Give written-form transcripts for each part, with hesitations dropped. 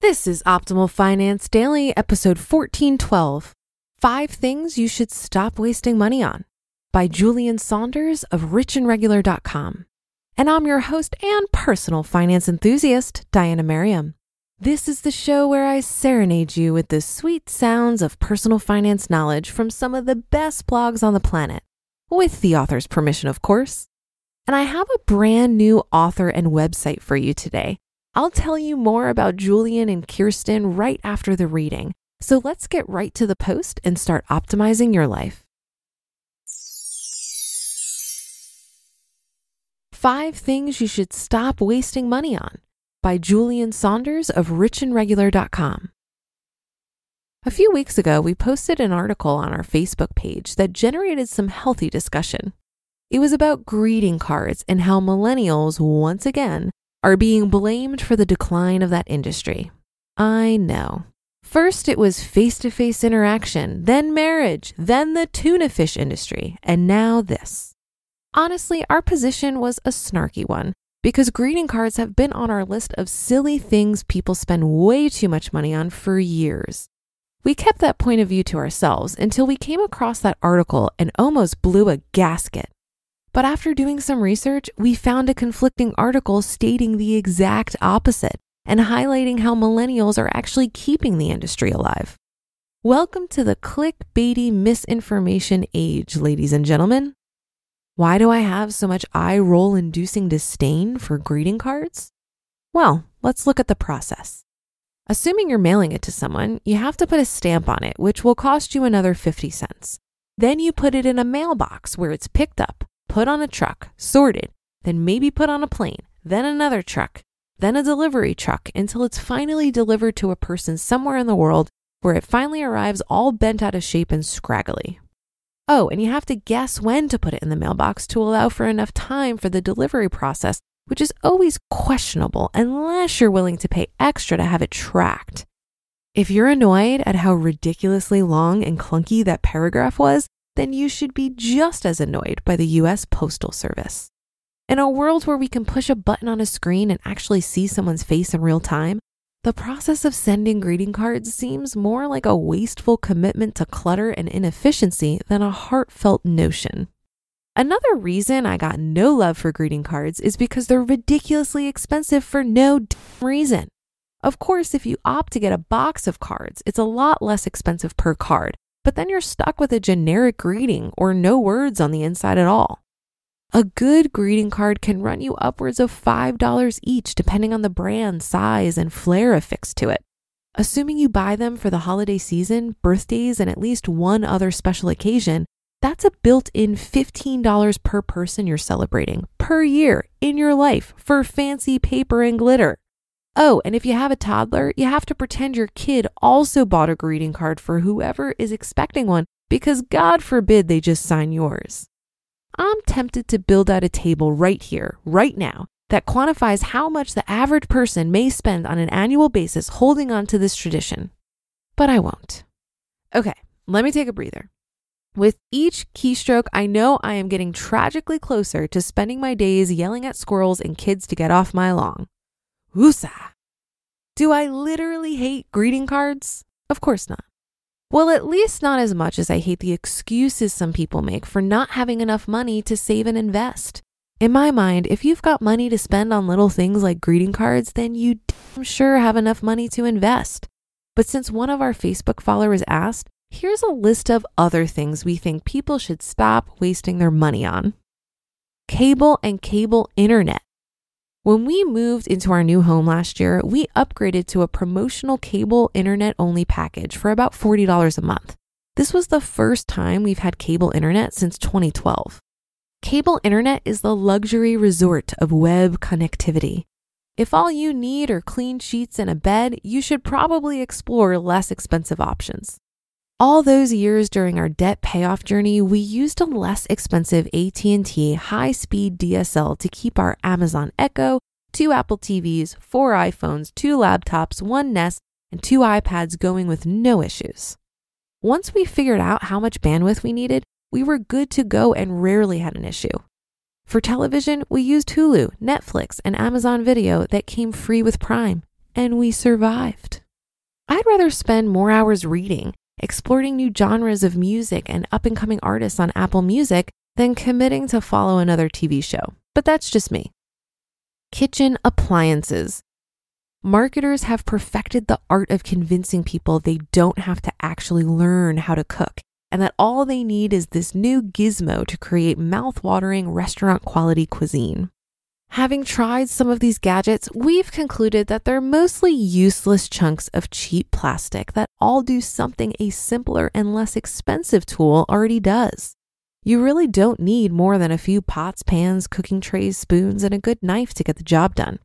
This is Optimal Finance Daily, episode 1412, 5 Things You Should Stop Wasting Money On, by Julien Saunders of richandregular.com. And I'm your host and personal finance enthusiast, Diana Merriam. This is the show where I serenade you with the sweet sounds of personal finance knowledge from some of the best blogs on the planet, with the author's permission, of course. And I have a brand new author and website for you today. I'll tell you more about Julien and Kiersten right after the reading. So let's get right to the post and start optimizing your life. 5 Things You Should Stop Wasting Money On, by Julien Saunders of richandregular.com. A few weeks ago, we posted an article on our Facebook page that generated some healthy discussion. It was about greeting cards and how millennials, once again, are being blamed for the decline of that industry. I know. First, it was face-to-face interaction, then marriage, then the tuna fish industry, and now this. Honestly, our position was a snarky one because greeting cards have been on our list of silly things people spend way too much money on for years. We kept that point of view to ourselves until we came across that article and almost blew a gasket. But after doing some research, we found a conflicting article stating the exact opposite and highlighting how millennials are actually keeping the industry alive. Welcome to the clickbaity misinformation age, ladies and gentlemen. Why do I have so much eye-roll-inducing disdain for greeting cards? Well, let's look at the process. Assuming you're mailing it to someone, you have to put a stamp on it, which will cost you another 50 cents. Then you put it in a mailbox where it's picked up, put on a truck, sorted, then maybe put on a plane, then another truck, then a delivery truck until it's finally delivered to a person somewhere in the world where it finally arrives all bent out of shape and scraggly. Oh, and you have to guess when to put it in the mailbox to allow for enough time for the delivery process, which is always questionable unless you're willing to pay extra to have it tracked. If you're annoyed at how ridiculously long and clunky that paragraph was, then you should be just as annoyed by the U.S. Postal Service. In a world where we can push a button on a screen and actually see someone's face in real time, the process of sending greeting cards seems more like a wasteful commitment to clutter and inefficiency than a heartfelt notion. Another reason I got no love for greeting cards is because they're ridiculously expensive for no reason. Of course, if you opt to get a box of cards, it's a lot less expensive per card, but then you're stuck with a generic greeting or no words on the inside at all. A good greeting card can run you upwards of $5 each depending on the brand, size, and flair affixed to it. Assuming you buy them for the holiday season, birthdays, and at least one other special occasion, that's a built-in $15 per person you're celebrating per year in your life for fancy paper and glitter. Oh, and if you have a toddler, you have to pretend your kid also bought a greeting card for whoever is expecting one because God forbid they just sign yours. I'm tempted to build out a table right here, right now, that quantifies how much the average person may spend on an annual basis holding on to this tradition. But I won't. Okay, let me take a breather. With each keystroke, I know I am getting tragically closer to spending my days yelling at squirrels and kids to get off my lawn. Woosa! Do I literally hate greeting cards? Of course not. Well, at least not as much as I hate the excuses some people make for not having enough money to save and invest. In my mind, if you've got money to spend on little things like greeting cards, then you damn sure have enough money to invest. But since one of our Facebook followers asked, here's a list of other things we think people should stop wasting their money on. Cable and cable internet. When we moved into our new home last year, we upgraded to a promotional cable internet only package for about $40 a month. This was the first time we've had cable internet since 2012. Cable internet is the luxury resort of web connectivity. If all you need are clean sheets and a bed, you should probably explore less expensive options. All those years during our debt payoff journey, we used a less expensive AT&T high-speed DSL to keep our Amazon Echo, 2 Apple TVs, 4 iPhones, 2 laptops, 1 Nest, and 2 iPads going with no issues. Once we figured out how much bandwidth we needed, we were good to go and rarely had an issue. For television, we used Hulu, Netflix, and Amazon Video that came free with Prime. and we survived. I'd rather spend more hours reading, exploring new genres of music and up-and-coming artists on Apple Music than committing to follow another TV show. But that's just me. Kitchen appliances. Marketers have perfected the art of convincing people they don't have to actually learn how to cook, and that all they need is this new gizmo to create mouth-watering restaurant-quality cuisine. Having tried some of these gadgets, we've concluded that they're mostly useless chunks of cheap plastic that all do something a simpler and less expensive tool already does. You really don't need more than a few pots, pans, cooking trays, spoons, and a good knife to get the job done.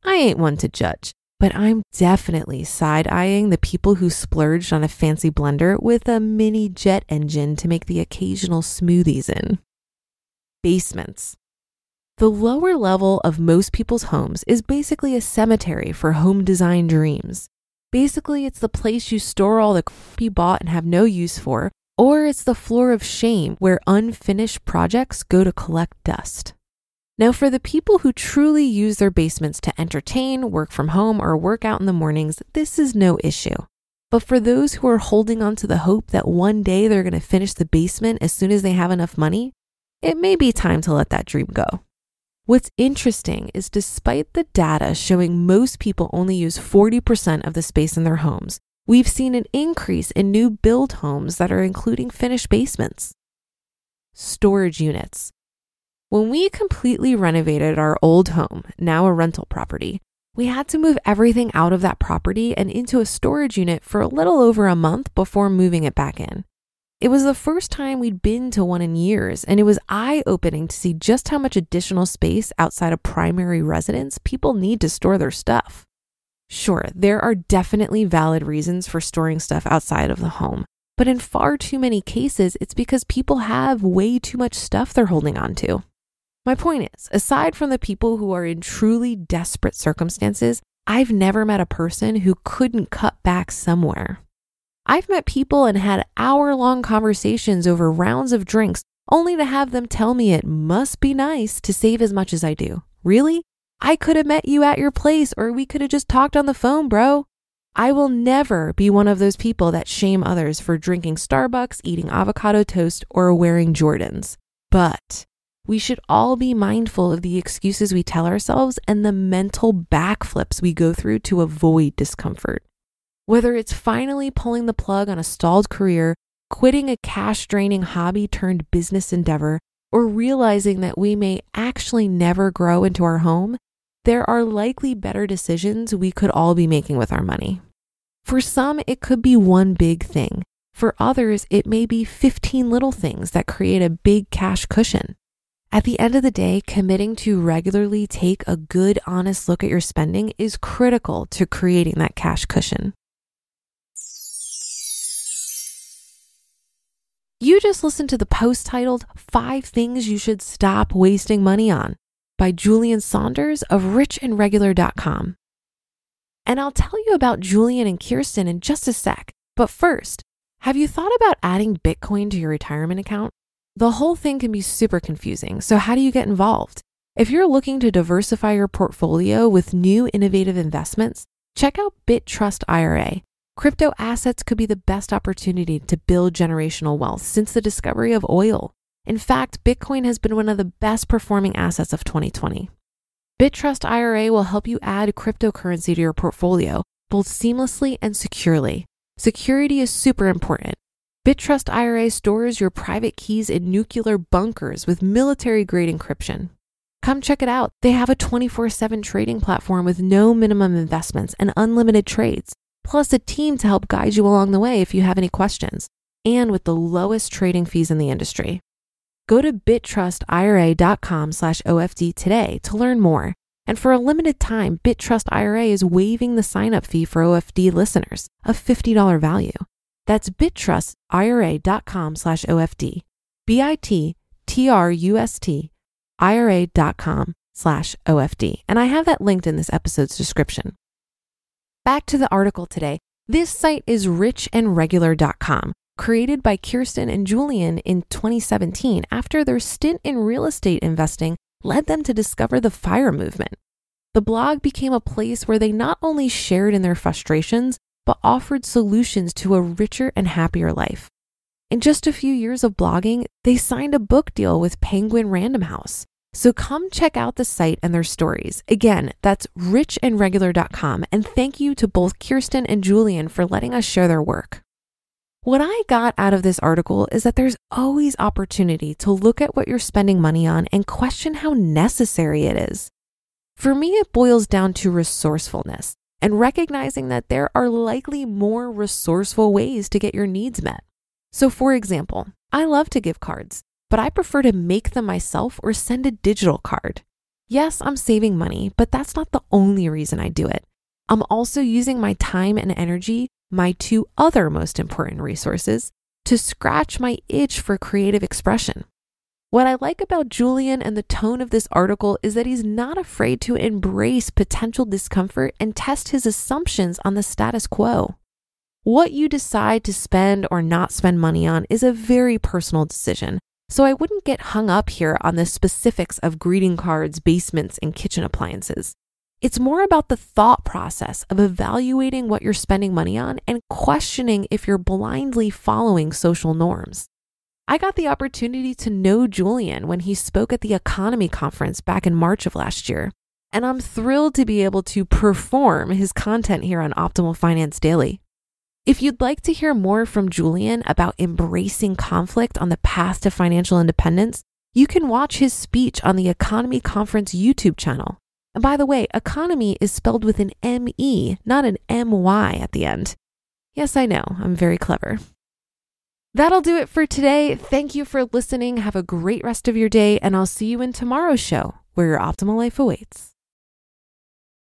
I ain't one to judge, but I'm definitely side-eyeing the people who splurged on a fancy blender with a mini jet engine to make the occasional smoothies in. Basements. The lower level of most people's homes is basically a cemetery for home design dreams. Basically, it's the place you store all the crap you bought and have no use for, or it's the floor of shame where unfinished projects go to collect dust. Now, for the people who truly use their basements to entertain, work from home, or work out in the mornings, this is no issue. But for those who are holding on to the hope that one day they're going to finish the basement as soon as they have enough money, it may be time to let that dream go. What's interesting is despite the data showing most people only use 40% of the space in their homes, we've seen an increase in new build homes that are including finished basements. Storage units. When we completely renovated our old home, now a rental property, we had to move everything out of that property and into a storage unit for a little over a month before moving it back in. It was the first time we'd been to one in years, and it was eye-opening to see just how much additional space outside of primary residence people need to store their stuff. Sure, there are definitely valid reasons for storing stuff outside of the home, but in far too many cases, it's because people have way too much stuff they're holding on to. My point is, aside from the people who are in truly desperate circumstances, I've never met a person who couldn't cut back somewhere. I've met people and had hour-long conversations over rounds of drinks only to have them tell me it must be nice to save as much as I do. Really? I could have met you at your place, or we could have just talked on the phone, bro. I will never be one of those people that shame others for drinking Starbucks, eating avocado toast, or wearing Jordans. But we should all be mindful of the excuses we tell ourselves and the mental backflips we go through to avoid discomfort. Whether it's finally pulling the plug on a stalled career, quitting a cash-draining hobby turned business endeavor, or realizing that we may actually never grow into our home, there are likely better decisions we could all be making with our money. For some, it could be one big thing. For others, it may be 15 little things that create a big cash cushion. At the end of the day, committing to regularly take a good, honest look at your spending is critical to creating that cash cushion. You just listened to the post titled 5 Things You Should Stop Wasting Money On by Julien Saunders of richandregular.com. And I'll tell you about Julien and Kiersten in just a sec. But first, have you thought about adding Bitcoin to your retirement account? The whole thing can be super confusing, so how do you get involved? If you're looking to diversify your portfolio with new innovative investments, check out BitTrust IRA. Crypto assets could be the best opportunity to build generational wealth since the discovery of oil. In fact, Bitcoin has been one of the best performing assets of 2020. BitTrust IRA will help you add cryptocurrency to your portfolio, both seamlessly and securely. Security is super important. BitTrust IRA stores your private keys in nuclear bunkers with military-grade encryption. Come check it out. They have a 24/7 trading platform with no minimum investments and unlimited trades, plus a team to help guide you along the way if you have any questions, and with the lowest trading fees in the industry. Go to bittrustira.com/OFD today to learn more. And for a limited time, BitTrust IRA is waiving the sign-up fee for OFD listeners, a $50 value. That's bittrustira.com/OFD, BITTRUSTIRA.com/OFD. And I have that linked in this episode's description. Back to the article today. This site is richandregular.com, created by Kiersten and Julien in 2017 after their stint in real estate investing led them to discover the F.I.R.E. movement. the blog became a place where they not only shared in their frustrations, but offered solutions to a richer and happier life. In just a few years of blogging, they signed a book deal with Penguin Random House. So come check out the site and their stories. Again, that's richandregular.com. And thank you to both Kiersten and Julien for letting us share their work. What I got out of this article is that there's always opportunity to look at what you're spending money on and question how necessary it is. For me, it boils down to resourcefulness and recognizing that there are likely more resourceful ways to get your needs met. So for example, I love to give cards, but I prefer to make them myself or send a digital card. Yes, I'm saving money, but that's not the only reason I do it. I'm also using my time and energy, my two other most important resources, to scratch my itch for creative expression. What I like about Julien and the tone of this article is that he's not afraid to embrace potential discomfort and test his assumptions on the status quo. What you decide to spend or not spend money on is a very personal decision, so I wouldn't get hung up here on the specifics of greeting cards, basements, and kitchen appliances. It's more about the thought process of evaluating what you're spending money on and questioning if you're blindly following social norms. I got the opportunity to know Julien when he spoke at the Economy Conference back in March of last year, and I'm thrilled to be able to perform his content here on Optimal Finance Daily. If you'd like to hear more from Julien about embracing conflict on the path to financial independence, you can watch his speech on the Economy Conference YouTube channel. And by the way, economy is spelled with an M-E, not an M-Y at the end. Yes, I know, I'm very clever. That'll do it for today. Thank you for listening. Have a great rest of your day, and I'll see you in tomorrow's show, where your optimal life awaits.